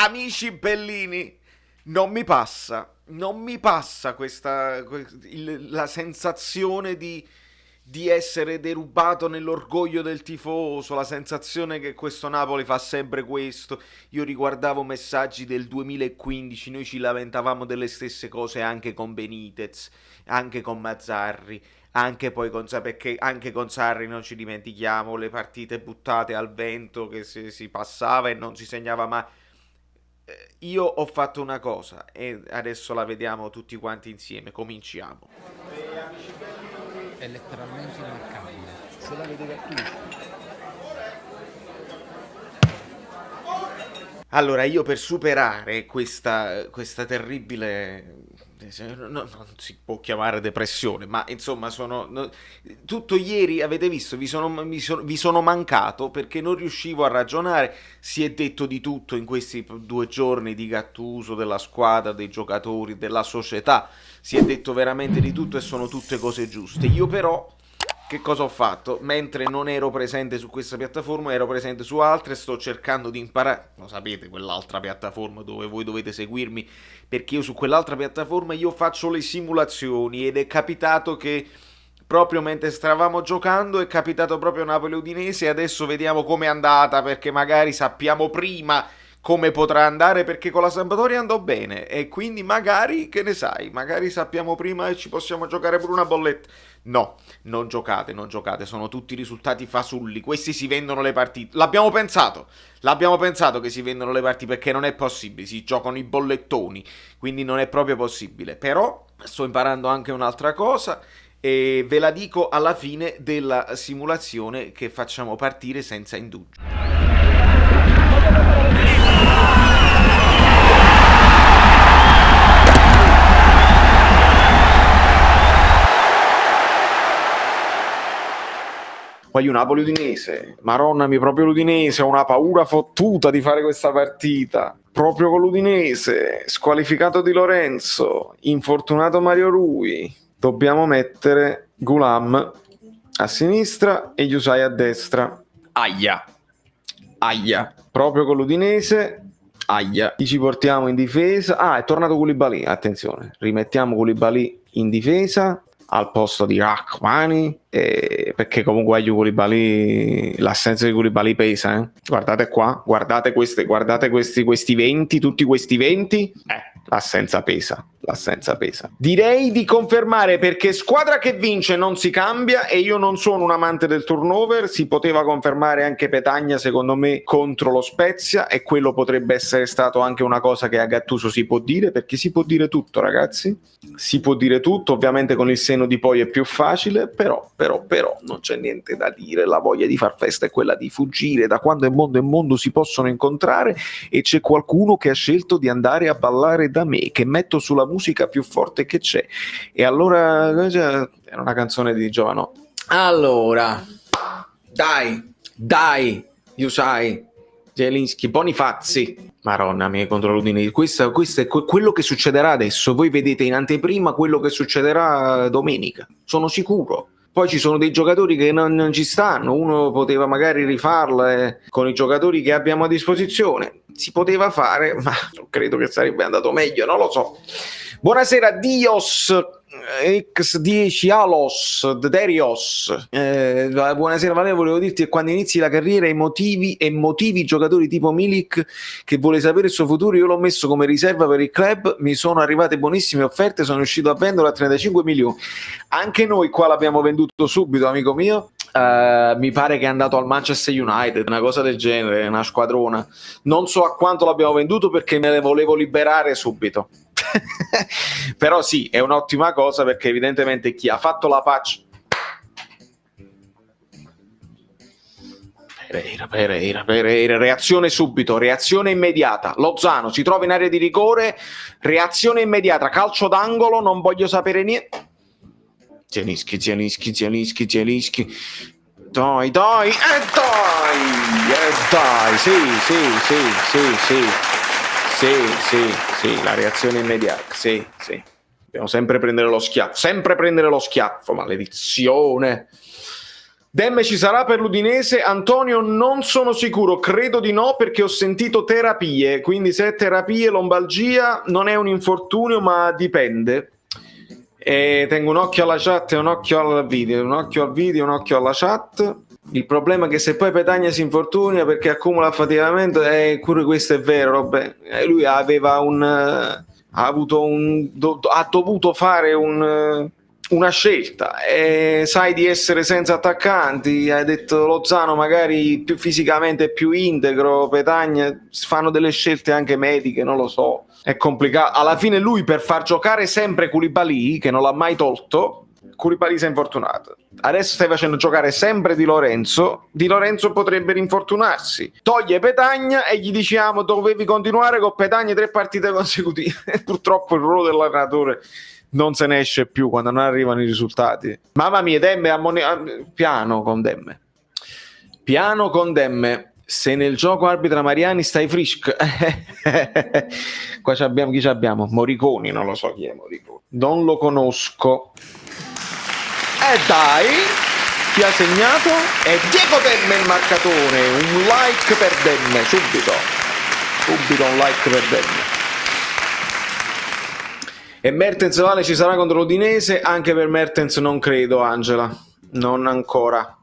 Amici bellini, non mi passa la sensazione di essere derubato nell'orgoglio del tifoso, la sensazione che questo Napoli fa sempre questo. Io riguardavo messaggi del 2015, noi ci lamentavamo delle stesse cose anche con Benitez, anche con Mazzarri, anche poi perché anche con Sarri non ci dimentichiamo le partite buttate al vento che si passava e non si segnava mai. Io ho fatto una cosa e adesso la vediamo tutti quanti insieme. Cominciamo. È letteralmente immarcabile. Se la vede Gattuso. Allora, io per superare questa terribile... non si può chiamare depressione, ma insomma tutto ieri, avete visto, vi sono mancato perché non riuscivo a ragionare. Si è detto di tutto in questi 2 giorni di Gattuso, della squadra, dei giocatori, della società. Si è detto veramente di tutto e sono tutte cose giuste. Io però... Che cosa ho fatto? Mentre non ero presente su questa piattaforma, ero presente su altre, sto cercando di imparare, lo sapete, quell'altra piattaforma dove voi dovete seguirmi, perché io su quell'altra piattaforma io faccio le simulazioni ed è capitato che proprio mentre stavamo giocando è capitato proprio Napoli-Udinese e adesso vediamo com'è andata, perché magari sappiamo prima come potrà andare, perché con la Sampdoria andò bene e quindi magari, che ne sai, magari sappiamo prima e ci possiamo giocare pure una bolletta. No, non giocate, non giocate, sono tutti risultati fasulli, questi si vendono le partite. L'abbiamo pensato che si vendono le partite perché non è possibile, si giocano i bollettoni, quindi non è proprio possibile. Però sto imparando anche un'altra cosa e ve la dico alla fine della simulazione che facciamo partire senza indugio. Voglio Napoli Udinese, maronnami, proprio l'Udinese, ho una paura fottuta di fare questa partita. Proprio con l'Udinese, squalificato Di Lorenzo, infortunato Mario Rui. Dobbiamo mettere Gulam a sinistra e Yusai a destra. Aia. Proprio con l'Udinese, aia. Chi ci portiamo in difesa? Ah, è tornato Koulibaly, attenzione. Rimettiamo Koulibaly in difesa al posto di Rachmani, perché comunque l'assenza di Koulibaly pesa, eh? Guardate qua, guardate questi 20, tutti questi 20, l'assenza pesa. Direi di confermare, perché squadra che vince non si cambia e io non sono un amante del turnover. Si poteva confermare anche Petagna secondo me contro lo Spezia e quello potrebbe essere stato anche una cosa che a Gattuso si può dire, perché si può dire tutto, ragazzi, si può dire tutto. Ovviamente con il senno di poi è più facile, però non c'è niente da dire. La voglia di far festa è quella di fuggire da quando è mondo si possono incontrare, e c'è qualcuno che ha scelto di andare a ballare da me, che metto sulla musica più forte che c'è. E allora era una canzone di Giovanotti. Allora, dai, Yusai, Zielinski, Bonifazzi, Maronna mia, contro l'Udinese. Questo è quello che succederà adesso. Voi vedete in anteprima quello che succederà domenica, sono sicuro. Poi ci sono dei giocatori che non ci stanno, uno poteva magari rifarla con i giocatori che abbiamo a disposizione. Si poteva fare, ma credo che sarebbe andato meglio, non lo so. Buonasera Dios X10 Alos Derios. Buonasera Valerio, volevo dirti che quando inizi la carriera motivi giocatori tipo Milik che vuole sapere il suo futuro. Io l'ho messo come riserva per il club, mi sono arrivate buonissime offerte, sono riuscito a venderlo a 35 milioni. Anche noi qua l'abbiamo venduto subito, amico mio. Mi pare che è andato al Manchester United, una cosa del genere, una squadrona. Non so a quanto l'abbiamo venduto perché me ne volevo liberare subito. Però sì, è un'ottima cosa, perché evidentemente chi ha fatto la patch Pereira, reazione subito, reazione immediata. Lozano si trova in area di rigore, reazione immediata, calcio d'angolo, non voglio sapere niente. Zielinski. Dai, sì, la reazione immediata, sì. Dobbiamo sempre prendere lo schiaffo, maledizione. Demme ci sarà per l'Udinese? Antonio, non sono sicuro, credo di no perché ho sentito terapie, quindi se è terapie, lombalgia, non è un infortunio ma dipende. E tengo un occhio alla chat e un occhio al video, un occhio al video e un occhio alla chat. Il problema è che se poi Petagna si infortunia perché accumula affaticamento, pure questo è vero, vabbè. Lui aveva ha dovuto fare una scelta, sai di essere senza attaccanti, hai detto Lozano magari più fisicamente più integro, Petagna fanno delle scelte anche mediche, non lo so, è complicato. Alla fine lui per far giocare sempre Koulibaly, che non l'ha mai tolto, Koulibaly si è infortunato. Adesso stai facendo giocare sempre Di Lorenzo potrebbe rinfortunarsi. Toglie Petagna e gli diciamo dovevi continuare con Petagna 3 partite consecutive. Purtroppo il ruolo dell'allenatore non se ne esce più quando non arrivano i risultati. Mamma mia, Demme piano con Demme. Piano con Demme. Se nel gioco arbitra Mariani stai frisk. Qua chi abbiamo? Moriconi, non lo so chi è Moriconi. Non lo conosco. Dai, chi ha segnato? È Diego Demme il marcatore. Un like per Demme, subito un like per Demme. E Mertens Vale ci sarà contro l'Udinese? Anche per Mertens non credo, Angela, non ancora.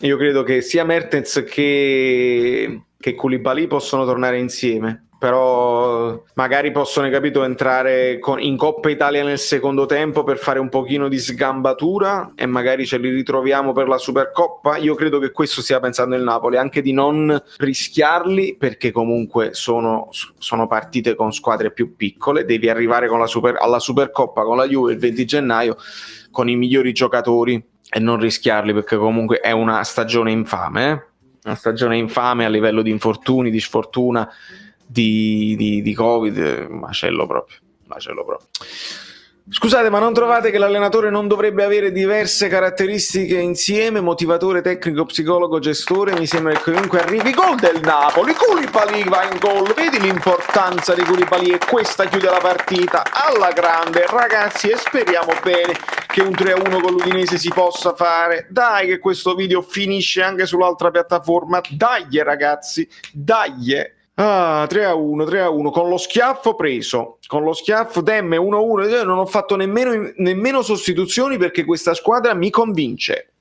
Io credo che sia Mertens che Koulibaly possono tornare insieme, però magari possono, capito, entrare in Coppa Italia nel secondo tempo per fare un pochino di sgambatura e magari ce li ritroviamo per la Supercoppa. Io credo che questo stia pensando il Napoli, anche di non rischiarli, perché comunque sono partite con squadre più piccole, devi arrivare alla Supercoppa con la Juve il 20 gennaio con i migliori giocatori e non rischiarli, perché comunque è una stagione infame, una stagione infame a livello di infortuni, di sfortuna, di Covid, macello proprio. Scusate, ma non trovate che l'allenatore non dovrebbe avere diverse caratteristiche insieme? Motivatore, tecnico, psicologo, gestore? Mi sembra che comunque arrivi. Gol del Napoli, Koulibaly va in gol, vedi l'importanza di Koulibaly e questa chiude la partita alla grande, ragazzi, e speriamo bene che un 3-1 con l'Udinese si possa fare. Dai che questo video finisce anche sull'altra piattaforma, dai ragazzi, dai. 3-1 con lo schiaffo preso, Demme 1-1. Io non ho fatto nemmeno sostituzioni perché questa squadra mi convince.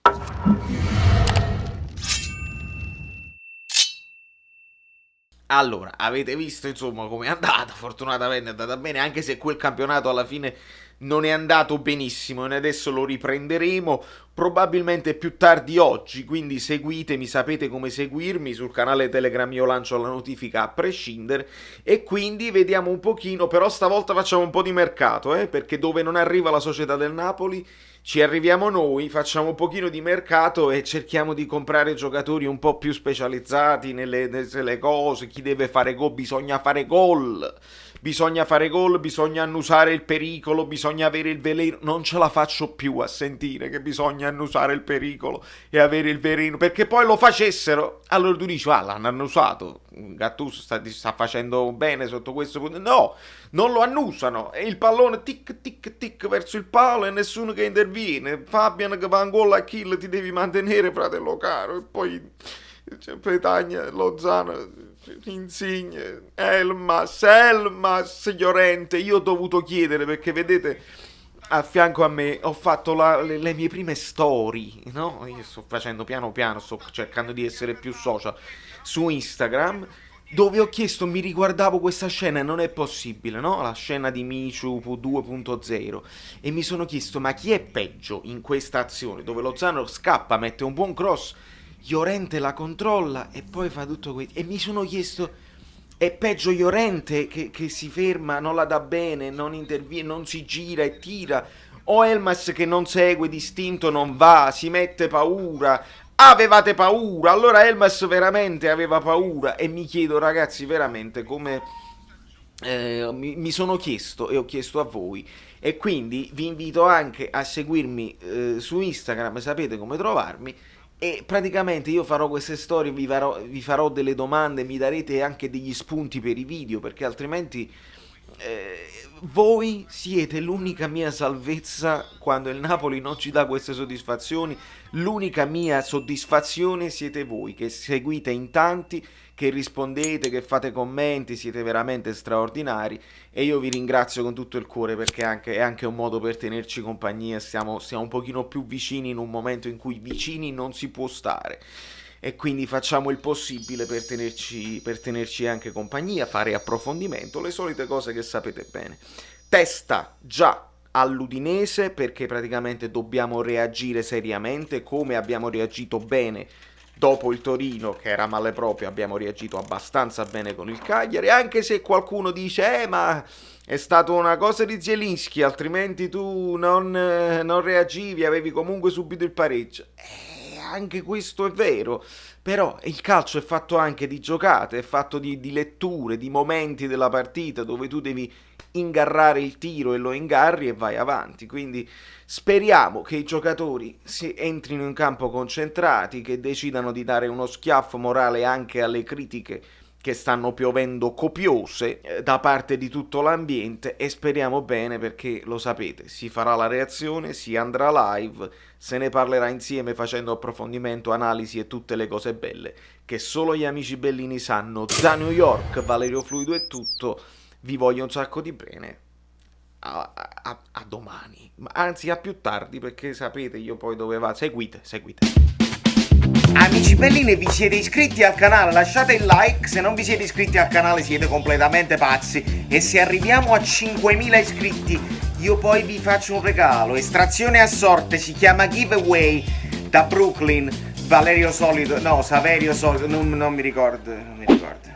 Allora, avete visto insomma come è andata, fortunatamente è andata bene, anche se quel campionato alla fine non è andato benissimo e adesso lo riprenderemo probabilmente più tardi oggi, quindi seguitemi, sapete come seguirmi, sul canale Telegram io lancio la notifica a prescindere e quindi vediamo un pochino, però stavolta facciamo un po' di mercato, perché dove non arriva la società del Napoli ci arriviamo noi, facciamo un pochino di mercato e cerchiamo di comprare giocatori un po' più specializzati nelle cose. Chi deve fare gol bisogna fare gol, bisogna annusare il pericolo, bisogna avere il veleno. Non ce la faccio più a sentire che bisogna annusare il pericolo e avere il veleno, perché poi lo facessero, allora tu dici l'hanno annusato, Gattuso sta facendo bene sotto questo punto. No, non lo annusano e il pallone tic tic tic verso il palo e nessuno che interviene. Fabian che va in gol a kill, ti devi mantenere, fratello caro. E poi Petagna, Lozano, Insigne, Elmas, Llorente. Io ho dovuto chiedere perché vedete a fianco a me ho fatto le mie prime story, no? Io sto facendo piano piano, sto cercando di essere più social su Instagram, dove ho chiesto, mi riguardavo questa scena e non è possibile, no? La scena di Michu 2.0 e mi sono chiesto, ma chi è peggio in questa azione dove Lozano scappa, mette un buon cross, Llorente la controlla e poi fa tutto questo, e mi sono chiesto, è peggio Llorente che si ferma, non la dà bene, non interviene, non si gira e tira, o Elmas che non segue distinto, non va, si mette paura. Avevate paura, allora Elmas veramente aveva paura e mi chiedo, ragazzi, veramente come mi sono chiesto e ho chiesto a voi, e quindi vi invito anche a seguirmi su Instagram, sapete come trovarmi, e praticamente io farò queste storie, vi farò delle domande, mi darete anche degli spunti per i video, perché altrimenti Voi siete l'unica mia salvezza quando il Napoli non ci dà queste soddisfazioni. L'unica mia soddisfazione siete voi che seguite in tanti, che rispondete, che fate commenti, siete veramente straordinari e io vi ringrazio con tutto il cuore perché è anche un modo per tenerci compagnia, stiamo un pochino più vicini in un momento in cui vicini non si può stare e quindi facciamo il possibile per tenerci anche compagnia, fare approfondimento, le solite cose che sapete bene. Testa già all'Udinese perché praticamente dobbiamo reagire seriamente come abbiamo reagito bene dopo il Torino che era male proprio, abbiamo reagito abbastanza bene con il Cagliari, anche se qualcuno dice ma è stata una cosa di Zielinski, altrimenti tu non reagivi, avevi comunque subito il pareggio. Anche questo è vero, però il calcio è fatto anche di giocate, è fatto di letture, di momenti della partita dove tu devi ingarrare il tiro e lo ingarri e vai avanti, quindi speriamo che i giocatori si entrino in campo concentrati, che decidano di dare uno schiaffo morale anche alle critiche che stanno piovendo copiose da parte di tutto l'ambiente e speriamo bene perché lo sapete, si farà la reazione, si andrà live, se ne parlerà insieme facendo approfondimento, analisi e tutte le cose belle che solo gli amici bellini sanno. Da New York, Valerio Fluido è tutto, vi voglio un sacco di bene. A domani, anzi a più tardi perché sapete io poi dove va, seguite. Amici bellini, vi siete iscritti al canale? Lasciate il like, se non vi siete iscritti al canale siete completamente pazzi e se arriviamo a 5.000 iscritti io poi vi faccio un regalo, estrazione a sorte, si chiama giveaway da Brooklyn, Saverio Solido, non mi ricordo.